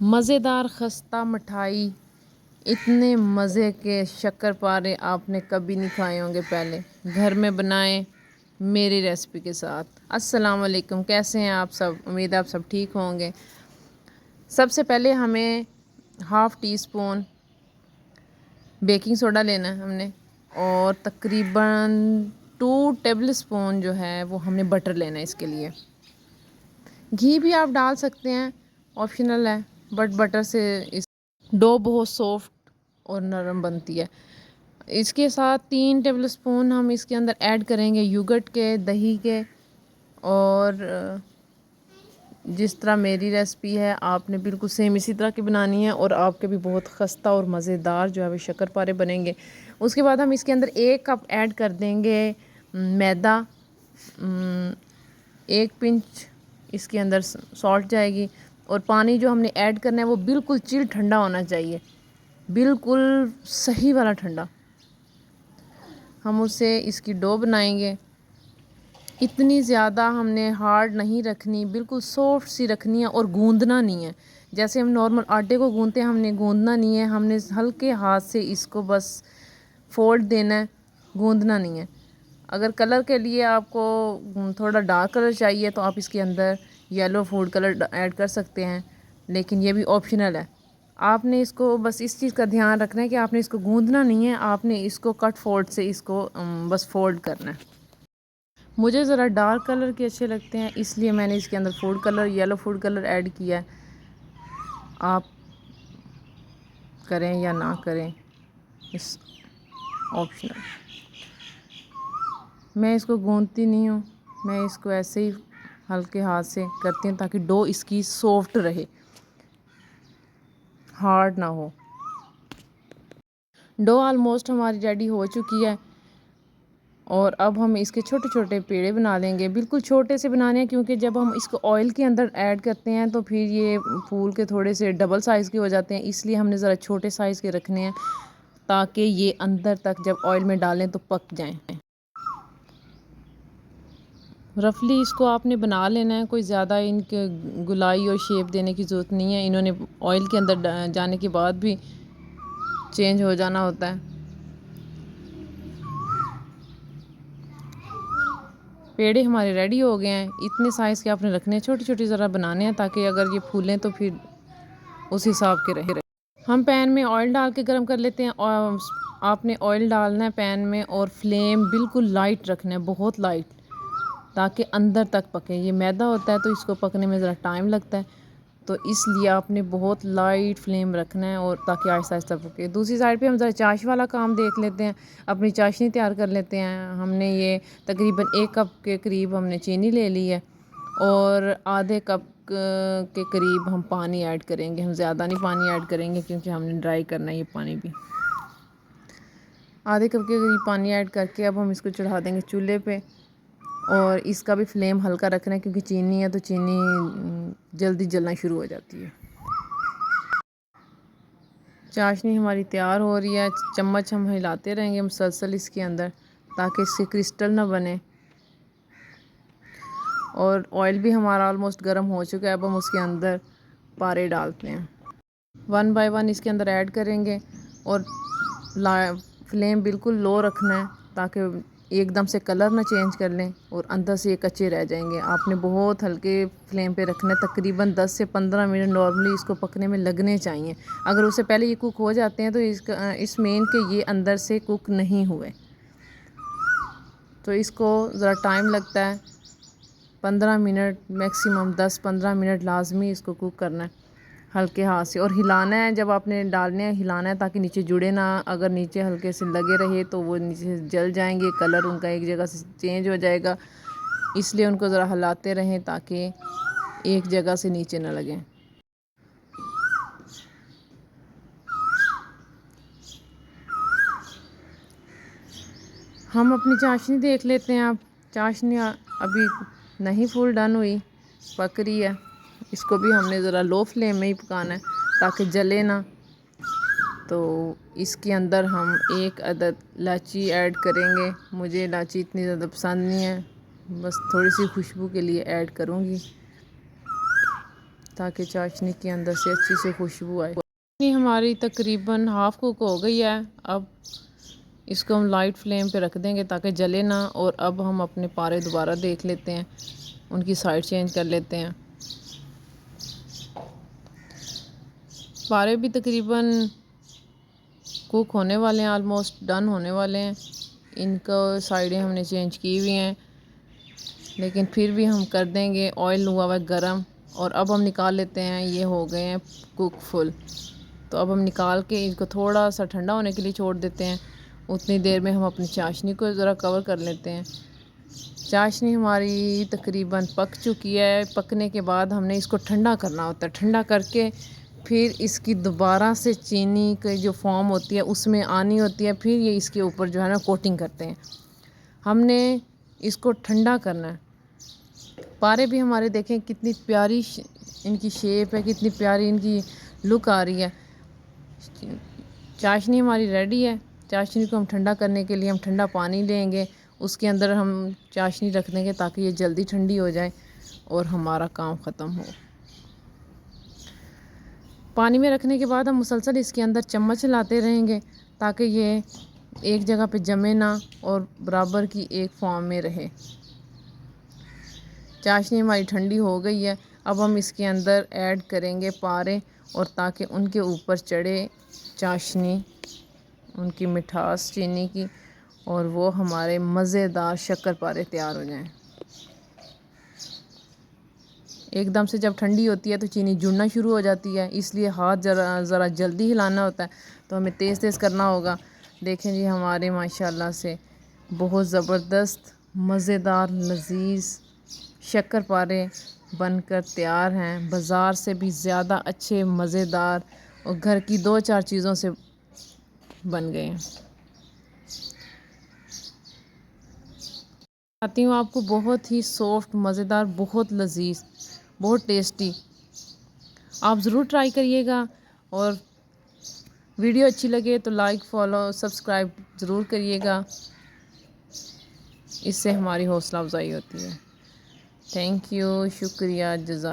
मज़ेदार खस्ता मिठाई, इतने मज़े के शक्करपारे आपने कभी नहीं खाए होंगे पहले। घर में बनाएं मेरी रेसिपी के साथ। अस्सलाम वालेकुम, कैसे हैं आप सब? उम्मीद है आप सब ठीक होंगे। सबसे पहले हमें half tea spoon baking soda लेना है हमने, और तकरीबन 2 टेबल स्पून जो है वो हमने बटर लेना है। इसके लिए घी भी आप डाल सकते हैं, ऑप्शनल है, बट बटर से इस डो बहुत सॉफ्ट और नरम बनती है। इसके साथ 3 टेबल स्पून हम इसके अंदर ऐड करेंगे योगर्ट के, दही के। और जिस तरह मेरी रेसिपी है आपने बिल्कुल सेम इसी तरह की बनानी है, और आपके भी बहुत खस्ता और मज़ेदार जो है वो शक्करपारे बनेंगे। उसके बाद हम इसके अंदर 1 कप ऐड कर देंगे मैदा, 1 पिंच इसके अंदर सॉल्ट जाएगी। और पानी जो हमने ऐड करना है वो बिल्कुल चिल ठंडा होना चाहिए, बिल्कुल सही वाला ठंडा। हम उससे इसकी डो बनाएंगे। इतनी ज़्यादा हमने हार्ड नहीं रखनी, बिल्कुल सॉफ्ट सी रखनी है, और गूंदना नहीं है। जैसे हम नॉर्मल आटे को गूंदते हैं, हमने गूंदना नहीं है। हमने हल्के हाथ से इसको बस फोल्ड देना है, गूंदना नहीं है। अगर कलर के लिए आपको थोड़ा डार्क कलर चाहिए तो आप इसके अंदर येलो फूड कलर ऐड कर सकते हैं, लेकिन ये भी ऑप्शनल है। आपने इसको बस इस चीज़ का ध्यान रखना है कि आपने इसको गूंदना नहीं है, आपने इसको कट फोल्ड से इसको बस फोल्ड करना है। मुझे ज़रा डार्क कलर के अच्छे लगते हैं, इसलिए मैंने इसके अंदर food colour, yellow food colour add किया है। आप करें या ना करें, इस ऑप्शनल। मैं इसको गूंदती नहीं हूँ, मैं इसको ऐसे ही हल्के हाथ से करती हूँ ताकि डो इसकी सॉफ्ट रहे, हार्ड ना हो। डो ऑलमोस्ट हमारी रेडी हो चुकी है, और अब हम इसके छोटे छोटे पेड़े बना लेंगे। बिल्कुल छोटे से बनाने हैं, क्योंकि जब हम इसको ऑयल के अंदर ऐड करते हैं तो फिर ये फूल के थोड़े से डबल साइज़ के हो जाते हैं। इसलिए हमने ज़रा छोटे साइज़ के रखने हैं ताकि ये अंदर तक जब ऑयल में डालें तो पक जाएं। रफली इसको आपने बना लेना है, कोई ज़्यादा इनके गुलाई और शेप देने की ज़रूरत नहीं है। इन्होंने ऑयल के अंदर जाने के बाद भी चेंज हो जाना होता है। पेड़े हमारे रेडी हो गए हैं। इतने साइज़ के आपने रखने हैं, छोटी छोटी ज़रा बनाने हैं, ताकि अगर ये फूलें तो फिर उस हिसाब के रहे। हम पैन में ऑयल डाल के गर्म कर लेते हैं, और आपने ऑयल डालना है पैन में, और फ्लेम बिल्कुल लाइट रखना है, बहुत लाइट, ताकि अंदर तक पके। ये मैदा होता है तो इसको पकने में ज़रा टाइम लगता है, तो इसलिए आपने बहुत लाइट फ्लेम रखना है, और ताकि आहिस्ता आहिस्ता पके। दूसरी साइड पे हम ज़रा चाश वाला काम देख लेते हैं, अपनी चाशनी तैयार कर लेते हैं। हमने ये तकरीबन 1 कप के करीब हमने चीनी ले ली है, और आधे कप के करीब हम पानी ऐड करेंगे। हम ज़्यादा नहीं पानी ऐड करेंगे, क्योंकि हमने ड्राई करना है ये पानी भी। आधे कप के करीब पानी ऐड करके अब हम इसको चढ़ा देंगे चूल्हे पे, और इसका भी फ्लेम हल्का रखना है, क्योंकि चीनी है तो चीनी जल्दी जलना शुरू हो जाती है। चाशनी हमारी तैयार हो रही है। चम्मच हम हिलाते रहेंगे मुसलसल इसके अंदर, ताकि इसके क्रिस्टल ना बने। और ऑयल भी हमारा ऑलमोस्ट गर्म हो चुका है। अब हम उसके अंदर पारे डालते हैं, 1 बाय 1 इसके अंदर ऐड करेंगे, और फ्लेम बिल्कुल लो रखना है, ताकि एकदम से कलर ना चेंज कर लें और अंदर से ये कच्चे रह जाएंगे। आपने बहुत हल्के फ्लेम पे रखना है, तकरीबन 10 से 15 मिनट नॉर्मली इसको पकने में लगने चाहिए। अगर उससे पहले ये कुक हो जाते हैं तो इस मेन के ये अंदर से कुक नहीं हुए, तो इसको ज़रा टाइम लगता है। 15 मिनट मैक्सिमम, 10-15 मिनट लाजमी इसको कुक करना है हल्के हाथ से, और हिलाना है। जब आपने डालने हैं हिलाना है, ताकि नीचे जुड़े ना। अगर नीचे हल्के से लगे रहे तो वो नीचे से जल जाएंगे, कलर उनका एक जगह से चेंज हो जाएगा। इसलिए उनको ज़रा हिलाते रहें, ताकि एक जगह से नीचे ना लगें। हम अपनी चाशनी देख लेते हैं। आप चाशनी अभी नहीं फुल डन हुई, पक रही है। इसको भी हमने ज़रा लो फ्लेम में ही पकाना है, ताकि जले ना। तो इसके अंदर हम 1 अदद इलायची ऐड करेंगे। मुझे इलायची इतनी ज़्यादा पसंद नहीं है, बस थोड़ी सी खुशबू के लिए ऐड करूँगी। ताकि चाशनी के अंदर से अच्छी से खुशबू आए। चाशनी हमारी तकरीबन हाफ़ कुक हो गई है। अब इसको हम लाइट फ्लेम पे रख देंगे ताकि जले ना। और अब हम अपने पारे दोबारा देख लेते हैं, उनकी साइड चेंज कर लेते हैं। पारे भी तकरीबन कुक होने वाले हैं, ऑलमोस्ट डन होने वाले हैं। इनको साइडें हमने चेंज की हुई हैं, लेकिन फिर भी हम कर देंगे। ऑयल हुआ हुआ है गरम। और अब हम निकाल लेते हैं, ये हो गए हैं कुक फुल। तो अब हम निकाल के इनको थोड़ा सा ठंडा होने के लिए छोड़ देते हैं। उतनी देर में हम अपनी चाशनी को ज़रा कवर कर लेते हैं। चाशनी हमारी तकरीबन पक चुकी है। पकने के बाद हमने इसको ठंडा करना होता है। ठंडा करके फिर इसकी दोबारा से चीनी की जो फॉर्म होती है उसमें आनी होती है। फिर ये इसके ऊपर जो है ना कोटिंग करते हैं। हमने इसको ठंडा करना है। पारे भी हमारे देखें कितनी प्यारी इनकी शेप है, कितनी प्यारी इनकी लुक आ रही है। चाशनी हमारी रेडी है। चाशनी को हम ठंडा करने के लिए हम ठंडा पानी लेंगे, उसके अंदर हम चाशनी रख देंगे ताकि ये जल्दी ठंडी हो जाए और हमारा काम ख़त्म हो। पानी में रखने के बाद हम मुसलसल इसके अंदर चम्मच लाते रहेंगे ताकि ये एक जगह पे जमे ना और बराबर की एक फॉर्म में रहे। चाशनी हमारी ठंडी हो गई है। अब हम इसके अंदर ऐड करेंगे पारे, और ताकि उनके ऊपर चढ़े चाशनी, उनकी मिठास चीनी की, और वो हमारे मज़ेदार शक्कर पारे तैयार हो जाएं। एकदम से जब ठंडी होती है तो चीनी जुड़ना शुरू हो जाती है, इसलिए हाथ ज़रा जल्दी हिलाना होता है। तो हमें तेज़ तेज़ करना होगा। देखें जी, हमारे माशाल्लाह से बहुत ज़बरदस्त मज़ेदार लजीज़ शक्कर पारे बनकर तैयार हैं। बाज़ार से भी ज़्यादा अच्छे, मज़ेदार और घर की 2-4 चीज़ों से बन गए हैं। आती हूँ आपको बहुत ही सॉफ्ट, मज़ेदार, बहुत लजीज़, बहुत टेस्टी। आप ज़रूर ट्राई करिएगा। और वीडियो अच्छी लगे तो लाइक, फॉलो, सब्सक्राइब ज़रूर करिएगा। इससे हमारी हौसला अफजाई होती है। थैंक यू, शुक्रिया, जज़ाक।